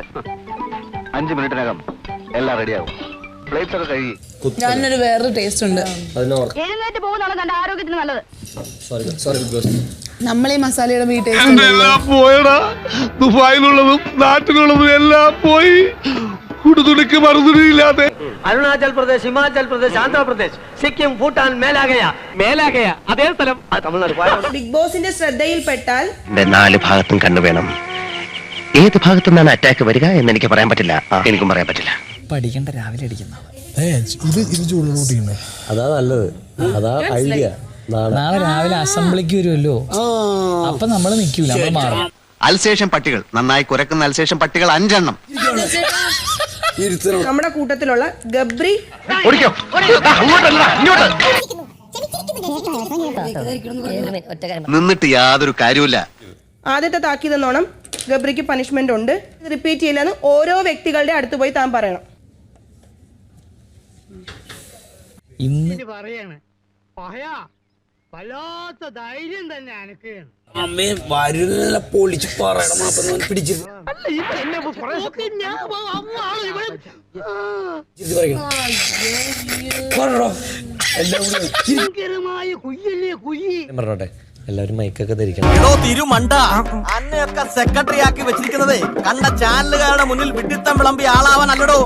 5 മിനിറ്റിനകം എല്ലാം റെഡിയാകും. പ്ലേറ്റ്സ് ഒക്കെ കഴുകി. ഞാനൊരു വേറൊരു ടേസ്റ്റ് ഉണ്ട്. എഴുന്നേറ്റ് പോകുന്നതാണ് തന്റെ ആരോഗ്യത്തിന് നല്ലത്. നമ്മളീ മസാലയുടെ ഈ ടേസ്റ്റ് പോയടാ. ദുബായിലുള്ളതും നാട്ടിലുള്ളതും എല്ലാം പോയി. കുടുതുണിക്ക് മറുതുണിയില്ലാതെ. അരുണാചൽ പ്രദേശ്, ഹിമാചൽ പ്രദേശ്, ആന്ധ്രാപ്രദേശ്, സിക്കിം, ഭൂട്ടാൻ മേലാകയ അതേ സ്ഥലം തമിഴ്നാട്. ബിഗ് ബോസിന്റെ ശ്രദ്ധയിൽപ്പെട്ടാൽ 4 ഭാഗത്തും കണ്ണു വേണം. ഏത് ഭാഗത്തു നിന്നാണ് അറ്റാക്ക് വരിക എന്ന് എനിക്ക് പറയാൻ പറ്റില്ല. എനിക്കും പറയാൻ പറ്റില്ല. പഠിക്കണ്ട, രാവിലെ അടിക്കുന്ന അതാ നല്ലത്. അതാ ഐഡിയ. നാളെ രാവിലെ അസംബ്ലിക്ക് വരുമല്ലോ, അപ്പൊ നമ്മള് നിക്കൂല, നമ്മള് മാറും. അൽസേഷൻ പട്ടികൾ നന്നായി കുരക്കുന്ന അൽസേഷൻ പട്ടികൾ 5 എണ്ണം. നമ്മുടെ കൂട്ടത്തിലുള്ള ഗബ്രി നിന്നിട്ട് യാതൊരു കാര്യമില്ല. ആദ്യത്തെ താക്കീതെന്നോണം ഗബ്രിക്ക് പനിഷ്മെന്റ് ഉണ്ട്. റിപ്പീറ്റ് ചെയ്യില്ലെന്ന് ഓരോ വ്യക്തികളുടെ അടുത്ത് പോയി താൻ പറയണം. ഇന്ന് പറയാണ് വല്ലാത്ത ധൈര്യം തന്നെ അനക്ക്. അമ്മേ വരുന്ന പൊളിച്ച് പറയണം. പിടിച്ചു പറഞ്ഞോട്ടെ. എല്ലാവരും മൈക്കൊക്കെ ധരിക്കണം. തിരുമണ്ട അന്നെയൊക്കെ സെക്രട്ടറി ആക്കി വെച്ചിരിക്കുന്നത് കണ്ട ചാനലുകാരുടെ മുന്നിൽ വിഡിത്തം വിളമ്പി ആളാവാൻ അല്ലടോ.